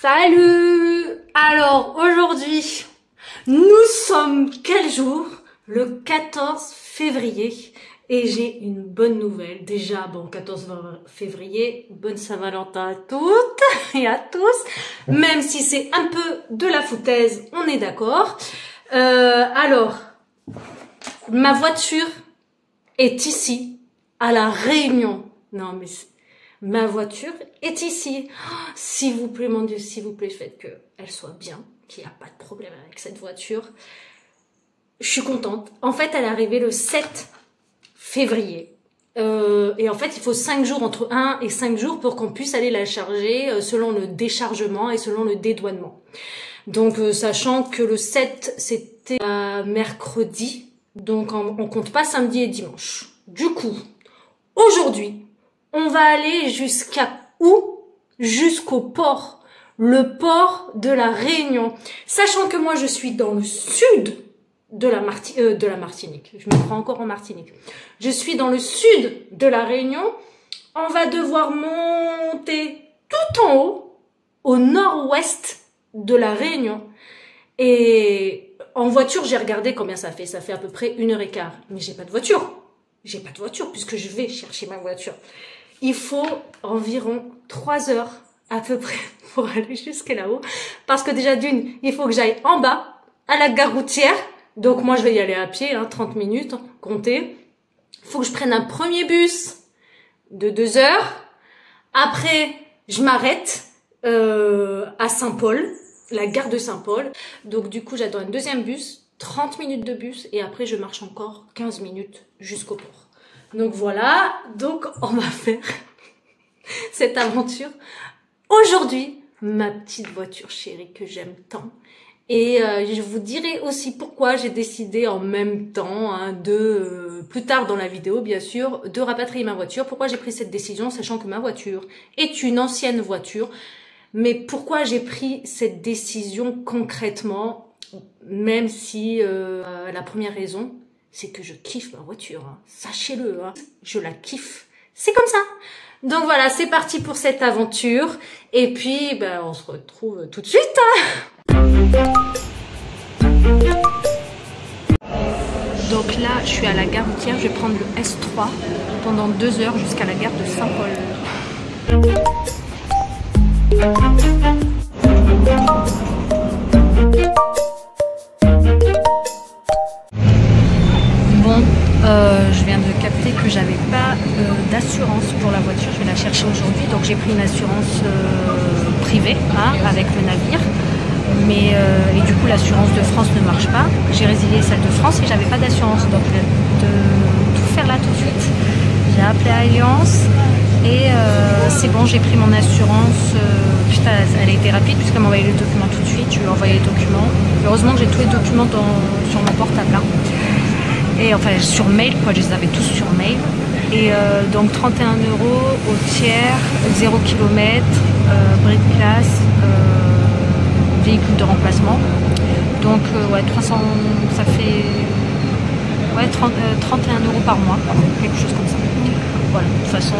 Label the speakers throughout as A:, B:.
A: Salut! Alors aujourd'hui, nous sommes quel jour? Le 14 février. Et j'ai une bonne nouvelle. Déjà, bon, 14 février, bonne Saint-Valentin à toutes et à tous. Même si c'est un peu de la foutaise, on est d'accord. Alors, ma voiture est ici, à La Réunion. Non, mais ma voiture est ici. Oh, s'il vous plaît, mon Dieu, s'il vous plaît, faites qu'elle soit bien, qu'il n'y a pas de problème avec cette voiture. Je suis contente. En fait, elle est arrivée le 7 février. Et en fait, il faut 5 jours, entre 1 et 5 jours pour qu'on puisse aller la charger selon le déchargement et selon le dédouanement. Donc, sachant que le 7, c'était mercredi, donc on compte pas samedi et dimanche. Du coup, aujourd'hui, on va aller jusqu'à où? Jusqu'au port. Le port de La Réunion. Sachant que moi, je suis dans le sud de la Martinique. Je me prends encore en Martinique. Je suis dans le sud de La Réunion. On va devoir monter tout en haut, au nord-ouest de La Réunion. Et en voiture, j'ai regardé combien ça fait. Ça fait à peu près 1h15. Mais j'ai pas de voiture. J'ai pas de voiture puisque je vais chercher ma voiture. Il faut environ 3 heures à peu près pour aller jusqu'à là-haut. Parce que déjà d'une, il faut que j'aille en bas, à la gare routière. Donc moi, je vais y aller à pied, 30 minutes, compter. Il faut que je prenne un premier bus de 2 heures. Après, je m'arrête à Saint-Paul, la gare de Saint-Paul. Donc du coup, j'attends un deuxième bus, 30 minutes de bus. Et après, je marche encore 15 minutes jusqu'au port. Donc voilà, donc on va faire cette aventure. Aujourd'hui, ma petite voiture chérie que j'aime tant. Et je vous dirai aussi pourquoi j'ai décidé en même temps, plus tard dans la vidéo bien sûr, de rapatrier ma voiture. Pourquoi j'ai pris cette décision, sachant que ma voiture est une ancienne voiture. Mais pourquoi j'ai pris cette décision concrètement, même si la première raison, c'est que je kiffe ma voiture. Sachez-le, je la kiffe. C'est comme ça. Donc voilà, c'est parti pour cette aventure. Et puis, on se retrouve tout de suite. Donc là, je suis à la gare routière, je vais prendre le S3 pendant 2 heures jusqu'à la gare de Saint-Paul. Bon, je viens de capter que j'avais pas d'assurance pour la voiture, je vais la chercher aujourd'hui, donc j'ai pris une assurance privée avec le navire. Mais et du coup l'assurance de France ne marche pas. J'ai résilié celle de France et j'avais pas d'assurance, donc de tout faire là tout de suite. J'ai appelé Alliance et c'est bon, j'ai pris mon assurance. Putain, elle a été rapide puisqu'elle m'a envoyé les documents tout de suite. Je lui ai envoyé les documents. Heureusement que j'ai tous les documents sur mon portable. Et enfin sur mail quoi, je les avais tous sur mail. Et donc 31 € au tiers, 0 km, bris de classe. Véhicule de remplacement, donc ouais, 300, ça fait ouais, 31 € par mois, quelque chose comme ça. Voilà, de toute façon,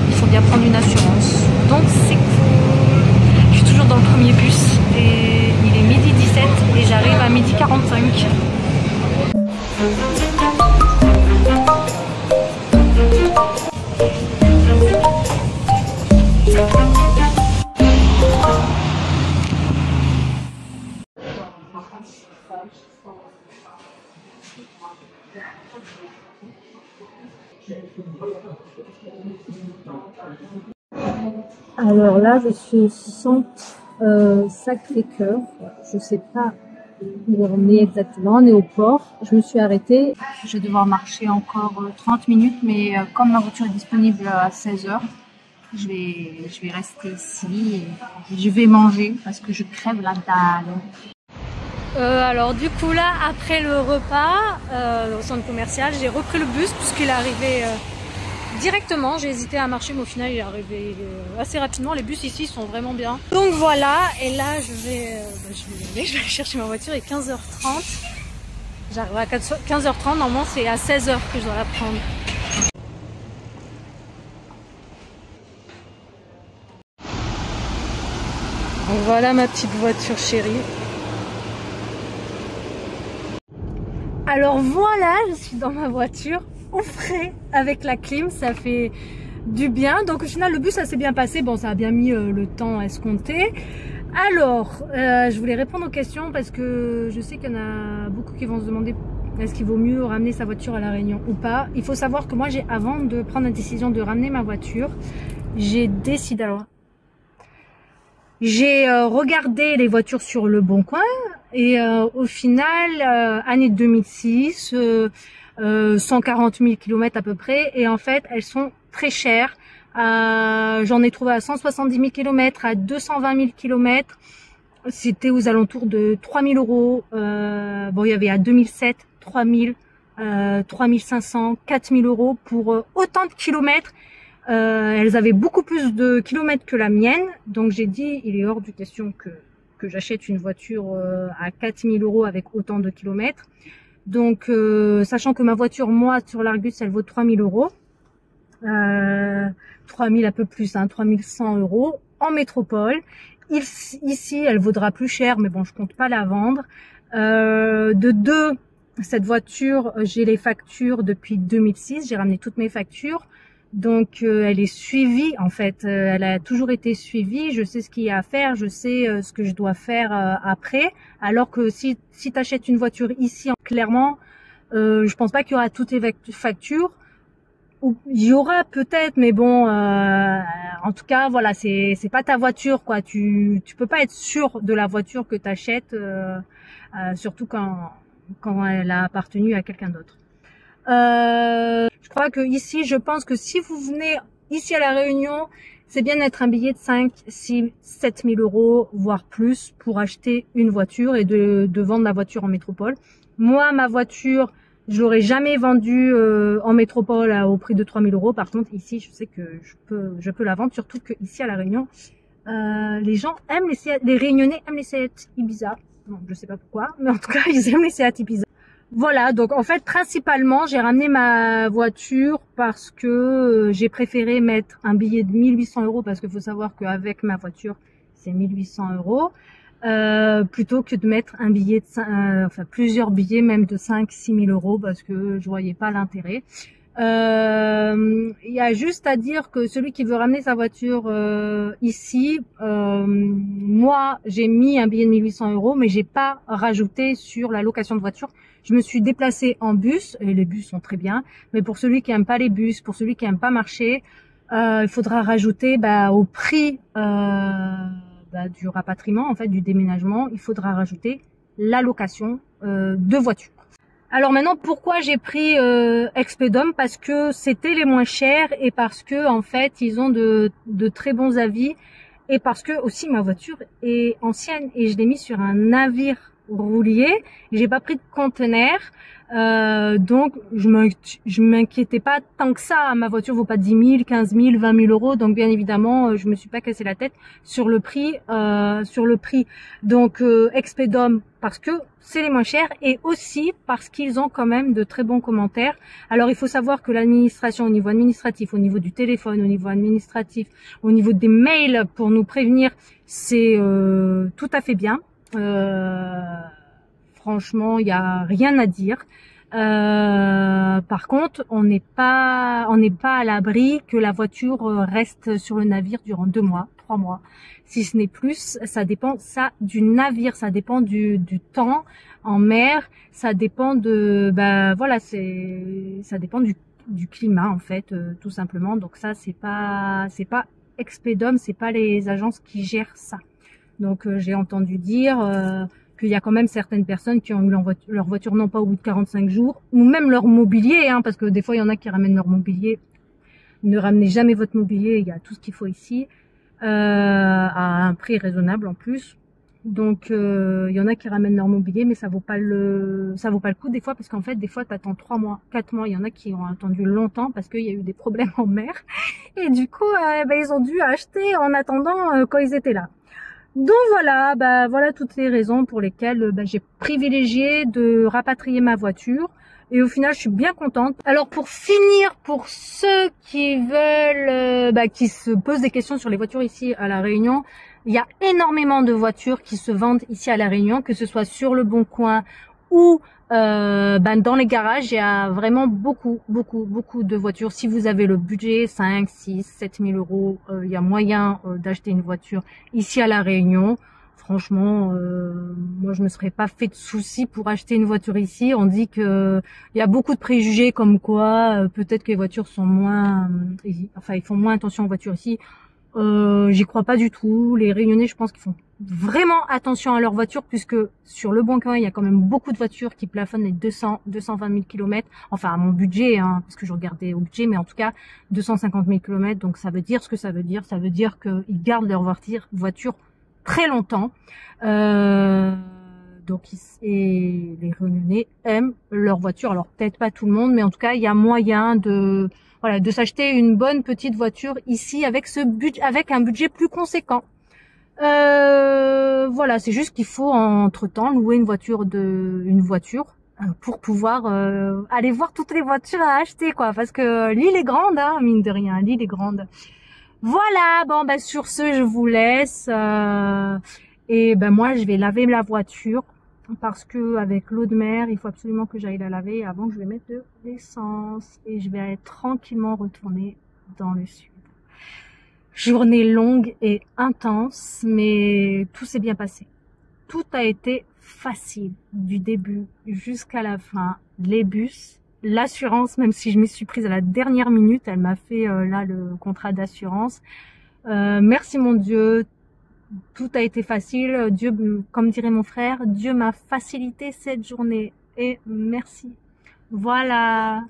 A: il faut bien prendre une assurance, donc c'est cool. Je suis toujours dans le premier bus et il est 12h17 et j'arrive à 12h45. Alors là, je suis au centre Sacré-Cœur. Je sais pas où on est exactement. On est au port. Je me suis arrêtée. Je vais devoir marcher encore 30 minutes, mais comme ma voiture est disponible à 16 h, je vais rester ici et je vais manger parce que je crève la dalle. Alors du coup là, après le repas au centre commercial, j'ai repris le bus puisqu'il est arrivé directement. J'ai hésité à marcher mais au final il est arrivé assez rapidement. Les bus ici sont vraiment bien. Donc voilà, et là je vais aller chercher ma voiture. Il est 15h30. J'arrive à 15h30, normalement c'est à 16 h que je dois la prendre. Voilà ma petite voiture chérie. Alors voilà, je suis dans ma voiture, au frais, avec la clim, ça fait du bien. Donc au final, le bus, ça s'est bien passé. Bon, ça a bien mis le temps escompté. Alors, je voulais répondre aux questions parce que je sais qu'il y en a beaucoup qui vont se demander est-ce qu'il vaut mieux ramener sa voiture à La Réunion ou pas. Il faut savoir que moi, avant de prendre la décision de ramener ma voiture, j'ai décidé... Alors, j'ai regardé les voitures sur Le Bon Coin et au final, année 2006, 140 000 km à peu près, et en fait, elles sont très chères. J'en ai trouvé à 170 000 km, à 220 000 km. C'était aux alentours de 3 000 euros. Bon, il y avait à 2007, 3 000, 3 500, 4 000 euros pour autant de kilomètres. Elles avaient beaucoup plus de kilomètres que la mienne, donc j'ai dit il est hors de question que j'achète une voiture à 4 000 euros avec autant de kilomètres. Donc sachant que ma voiture, moi, sur l'Argus, elle vaut 3 000 euros, 3 000 un peu plus, hein, 3 100 euros en métropole. Ici, elle vaudra plus cher, mais bon, je compte pas la vendre. De deux, cette voiture, j'ai les factures depuis 2006, j'ai ramené toutes mes factures. Donc elle est suivie en fait, elle a toujours été suivie, je sais ce qu'il y a à faire, je sais ce que je dois faire après, alors que si tu achètes une voiture ici, clairement, je pense pas qu'il y aura toutes les factures, ou il y aura peut-être, mais bon, en tout cas voilà, c'est pas ta voiture quoi, tu peux pas être sûr de la voiture que tu achètes, surtout quand elle a appartenu à quelqu'un d'autre. Je crois que ici, je pense que si vous venez ici à La Réunion, c'est bien d'être un billet de 5, 6, 7 000 euros, voire plus, pour acheter une voiture et de vendre la voiture en métropole. Moi, ma voiture, je l'aurais jamais vendue en métropole au prix de 3 000 euros. Par contre, ici, je sais que je peux la vendre, surtout que ici à La Réunion, les gens aiment les Réunionnais aiment les Seat Ibiza. Bon, je sais pas pourquoi, mais en tout cas, ils aiment les Seat Ibiza. Voilà, donc en fait, principalement, j'ai ramené ma voiture parce que j'ai préféré mettre un billet de 1 800 euros, parce qu'il faut savoir qu'avec ma voiture, c'est 1 800 euros, plutôt que de mettre un billet de enfin plusieurs billets, même de 5 000 6 000 euros, parce que je voyais pas l'intérêt. Il y a juste à dire que celui qui veut ramener sa voiture ici, moi j'ai mis un billet de 1 800 euros, mais j'ai pas rajouté sur la location de voiture. Je me suis déplacée en bus, et les bus sont très bien, mais pour celui qui aime pas les bus, pour celui qui aime pas marcher, il faudra rajouter au prix du rapatriement, en fait du déménagement, il faudra rajouter la location de voiture. Alors maintenant, pourquoi j'ai pris Expedom? Parce que c'était les moins chers et parce que en fait ils ont de très bons avis, et parce que aussi ma voiture est ancienne et je l'ai mis sur un navire roulier, j'ai pas pris de conteneur, donc je m'inquiétais pas tant que ça. Ma voiture vaut pas 10 000, 15 000, 20 000 euros, donc bien évidemment je me suis pas cassé la tête sur le prix, donc Expedom parce que c'est les moins chers, et aussi parce qu'ils ont quand même de très bons commentaires. Alors il faut savoir que l'administration, au niveau administratif, au niveau du téléphone, au niveau administratif, au niveau des mails pour nous prévenir, c'est tout à fait bien. Franchement, il y a rien à dire. Par contre, on n'est pas à l'abri que la voiture reste sur le navire durant 2 mois, 3 mois, si ce n'est plus. Ça dépend du navire, ça dépend du temps en mer, ça dépend de ça dépend du climat en fait, tout simplement. Donc ça, c'est pas Expedom, c'est pas les agences qui gèrent ça. Donc j'ai entendu dire qu'il y a quand même certaines personnes qui ont eu leur voiture non pas au bout de 45 jours, ou même leur mobilier, hein, parce que des fois il y en a qui ramènent leur mobilier. Ne ramenez jamais votre mobilier, il y a tout ce qu'il faut ici, à un prix raisonnable en plus. Donc il y en a qui ramènent leur mobilier, mais ça vaut pas le coup des fois, parce qu'en fait des fois t'attends 3 mois, 4 mois, il y en a qui ont attendu longtemps parce qu'il y a eu des problèmes en mer, et du coup ils ont dû acheter en attendant quand ils étaient là. Donc voilà, voilà toutes les raisons pour lesquelles j'ai privilégié de rapatrier ma voiture, et au final je suis bien contente. Alors pour finir, pour ceux qui veulent, qui se posent des questions sur les voitures ici à La Réunion, Il y a énormément de voitures qui se vendent ici à La Réunion, que ce soit sur le Bon Coin ou dans les garages. Il y a vraiment beaucoup de voitures. Si vous avez le budget 5, 6, 7 000 euros, il y a moyen d'acheter une voiture ici à La Réunion. Franchement, moi je me serais pas fait de soucis pour acheter une voiture ici. On dit que il y a beaucoup de préjugés comme quoi peut-être que les voitures sont moins, ils font moins attention aux voitures ici. J'y crois pas du tout. Les Réunionnais, je pense qu'ils font vraiment attention à leurs voitures, puisque sur le Bon Coin, il y a quand même beaucoup de voitures qui plafonnent les 220 000 km. Enfin, à mon budget, hein, parce que je regardais au budget, mais en tout cas, 250 000 km. Donc, ça veut dire ce que ça veut dire. Ça veut dire qu'ils gardent leur voiture très longtemps. Et les Réunionnais aiment leur voiture. Alors, peut-être pas tout le monde, mais en tout cas, il y a moyen de s'acheter une bonne petite voiture ici avec un budget plus conséquent. Voilà, c'est juste qu'il faut entre-temps louer une voiture pour pouvoir aller voir toutes les voitures à acheter, quoi, parce que l'île est grande, hein, mine de rien, l'île est grande. Voilà, bon sur ce, je vous laisse et moi je vais laver la voiture parce que avec l'eau de mer, il faut absolument que j'aille la laver avant que je vais mettre de l'essence et je vais tranquillement retourner dans le sud. Journée longue et intense, mais tout s'est bien passé. Tout a été facile du début jusqu'à la fin. Les bus, l'assurance, même si je m'y suis prise à la dernière minute, elle m'a fait là le contrat d'assurance. Merci mon Dieu, tout a été facile. Dieu, comme dirait mon frère, Dieu m'a facilité cette journée et merci. Voilà.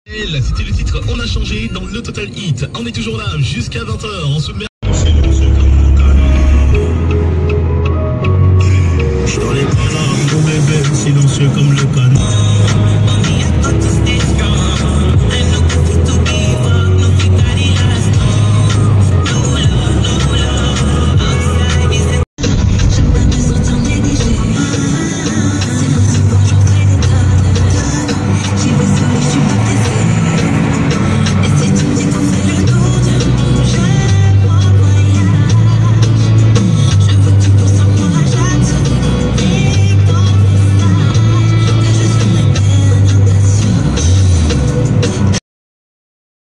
B: C'était le titre On a changé dans le Total Hit. On est toujours là jusqu'à 20h. On se met